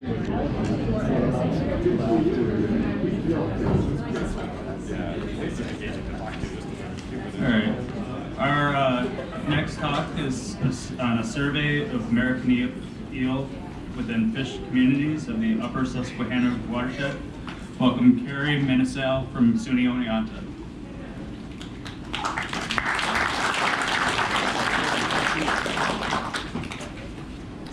All right. Our next talk is on a survey of American eel within fish communities of the Upper Susquehanna Watershed. Welcome Kari, Minissale from SUNY Oneonta.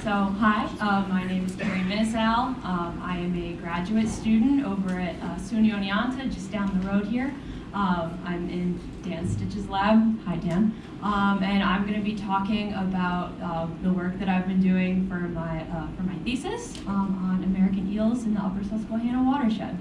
So, hi, my name is Kari Minissale. I am a graduate student over at SUNY Oneonta, just down the road here. I'm in Dan Stitch's lab. Hi, Dan. And I'm going to be talking about the work that I've been doing for my thesis on American eels in the Upper Susquehanna Watershed.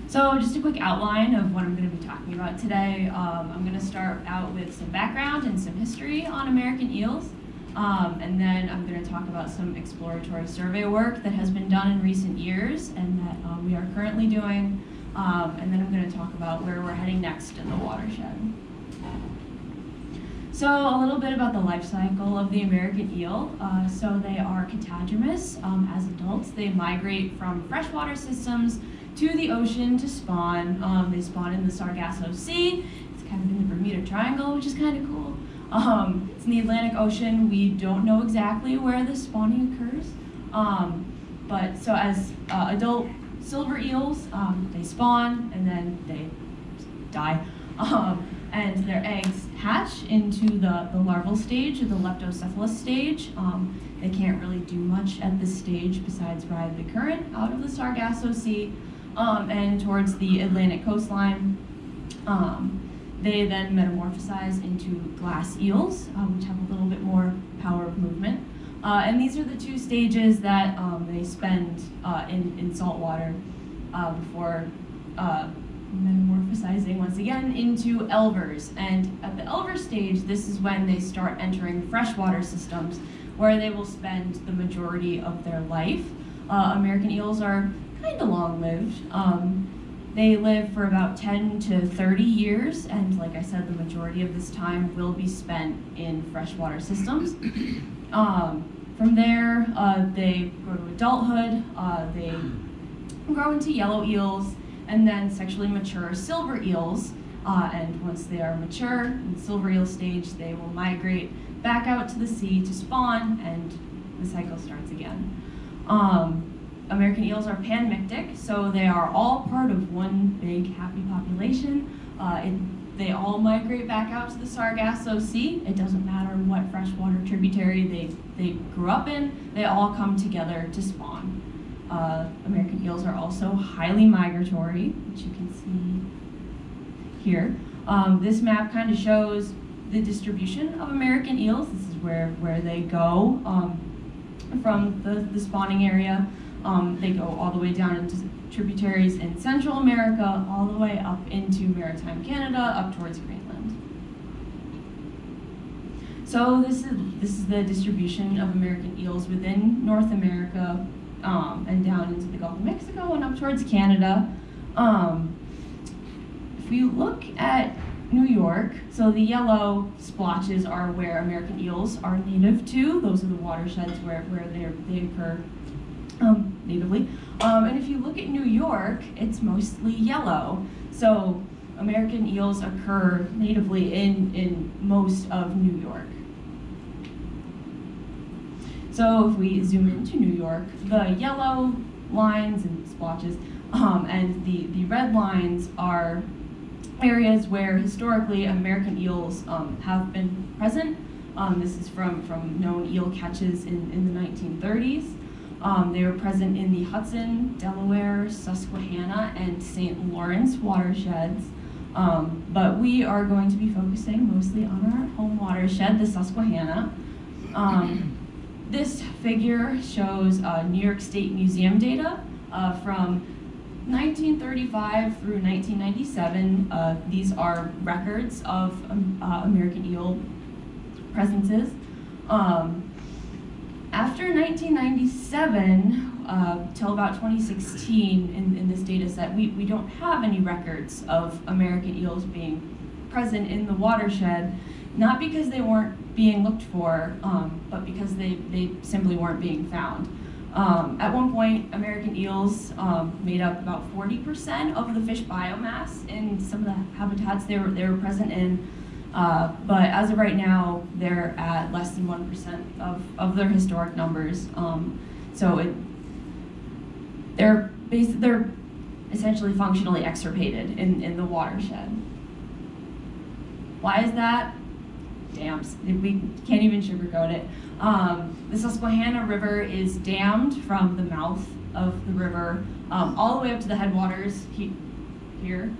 So just a quick outline of what I'm going to be talking about today. I'm going to start out with some background and some history on American eels. And then I'm going to talk about some exploratory survey work that has been done in recent years and that we are currently doing. And then I'm going to talk about where we're heading next in the watershed. So a little bit about the life cycle of the American eel. So they are catadromous. As adults, they migrate from freshwater systems to the ocean to spawn. They spawn in the Sargasso Sea. It's kind of in the Bermuda Triangle, which is kind of cool. It's in the Atlantic Ocean. We don't know exactly where the spawning occurs. But so as adult silver eels, they spawn and then they die. And their eggs hatch into the larval stage or the leptocephalus stage. They can't really do much at this stage besides ride the current out of the Sargasso Sea and towards the Atlantic coastline. They then metamorphosize into glass eels, which have a little bit more power of movement. And these are the two stages that they spend in salt water before metamorphosizing once again into elvers. And at the elver stage, this is when they start entering freshwater systems where they will spend the majority of their life. American eels are kind of long-lived. They live for about 10 to 30 years, and like I said, the majority of this time will be spent in freshwater systems. From there, they go to adulthood, they grow into yellow eels, and then sexually mature silver eels. And once they are mature, in the silver eel stage, they will migrate back out to the sea to spawn, and the cycle starts again. American eels are panmictic, so they are all part of one big happy population. They all migrate back out to the Sargasso Sea. It doesn't matter what freshwater tributary they grew up in, they all come together to spawn. American eels are also highly migratory, which you can see here. This map kind of shows the distribution of American eels. This is where they go from the spawning area. They go all the way down into tributaries in Central America, all the way up into maritime Canada, up towards Greenland. So this is the distribution of American eels within North America and down into the Gulf of Mexico and up towards Canada. If we look at New York, so the yellow splotches are where American eels are native to. Those are the watersheds where they occur natively. And if you look at New York, it's mostly yellow. So American eels occur natively in most of New York. So if we zoom into New York, the yellow lines and splotches and the red lines are areas where historically American eels have been present. This is from known eel catches in the 1930s. They were present in the Hudson, Delaware, Susquehanna, and St. Lawrence watersheds. But we are going to be focusing mostly on our home watershed, the Susquehanna. This figure shows New York State Museum data from 1935 through 1997. These are records of American eel presences. After 1997, till about 2016, in this data set, we don't have any records of American eels being present in the watershed, not because they weren't being looked for, but because they simply weren't being found. At one point, American eels made up about 40% of the fish biomass in some of the habitats they were present in, but as of right now, they're at less than 1% of their historic numbers. So they're essentially functionally extirpated in the watershed. Why is that? Dams. We can't even sugarcoat it. The Susquehanna River is dammed from the mouth of the river all the way up to the headwaters here.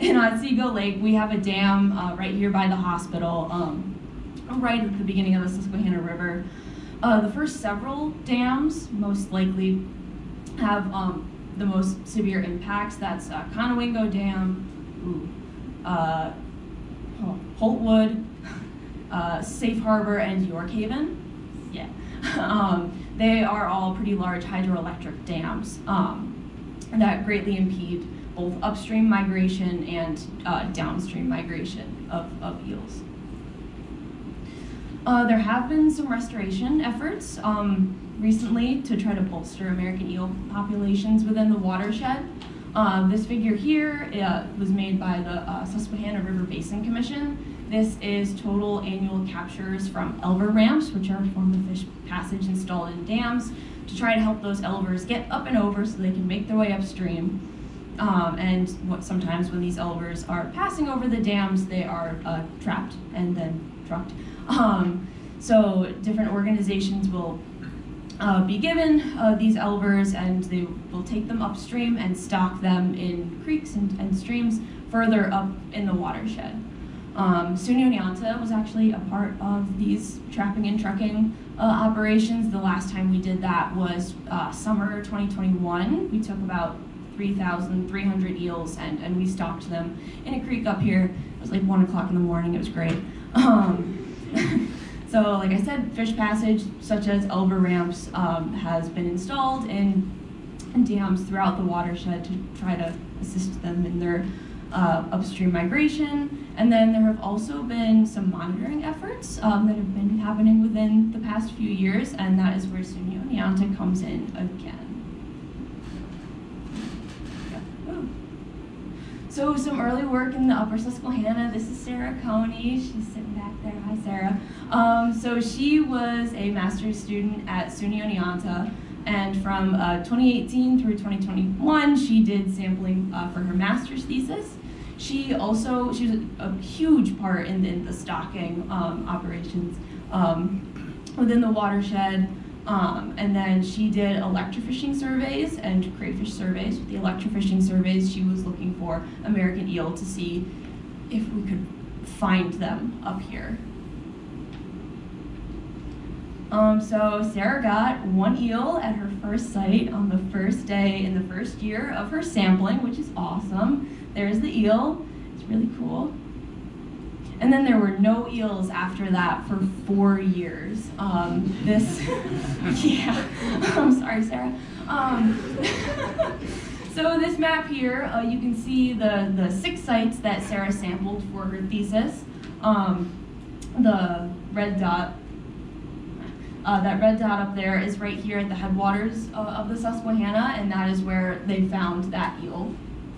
In Otsego Lake, we have a dam right here by the hospital, right at the beginning of the Susquehanna River. The first several dams most likely have the most severe impacts. That's Conowingo Dam, Holtwood, Safe Harbor, and York Haven. Yeah. They are all pretty large hydroelectric dams that greatly impede both upstream migration and downstream migration of eels. There have been some restoration efforts recently to try to bolster American eel populations within the watershed. This figure here was made by the Susquehanna River Basin Commission. This is total annual captures from elver ramps, which are a form of fish passage installed in dams to try to help those elvers get up and over so they can make their way upstream. Sometimes when these elvers are passing over the dams, they are trapped and then trucked. So different organizations will be given these elvers, and they will take them upstream and stock them in creeks and streams further up in the watershed. SUNY Oneonta was actually a part of these trapping and trucking operations. The last time we did that was summer 2021. We took about 3,300 eels and we stocked them in a creek up here. It was like 1 o'clock in the morning. It was great. So like I said, fish passage such as elver ramps has been installed in dams throughout the watershed to try to assist them in their upstream migration. And then there have also been some monitoring efforts that have been happening within the past few years, and that is where SUNY Oneonta comes in again. So some early work in the Upper Susquehanna. This is Sarah Coney. She's sitting back there. Hi, Sarah. So she was a master's student at SUNY Oneonta, and from 2018 through 2021, she did sampling for her master's thesis. She was a huge part in the stocking operations within the watershed. And then she did electrofishing surveys and crayfish surveys. With the electrofishing surveys, she was looking for American eel to see if we could find them up here. So Sarah got 1 eel at her first site on the first day in the first year of her sampling, which is awesome. There's the eel. It's really cool. And then there were no eels after that for 4 years. Yeah, I'm sorry, Sarah. So this map here, you can see the 6 sites that Sarah sampled for her thesis. The red dot, that red dot up there is right here at the headwaters of the Susquehanna, and that is where they found that eel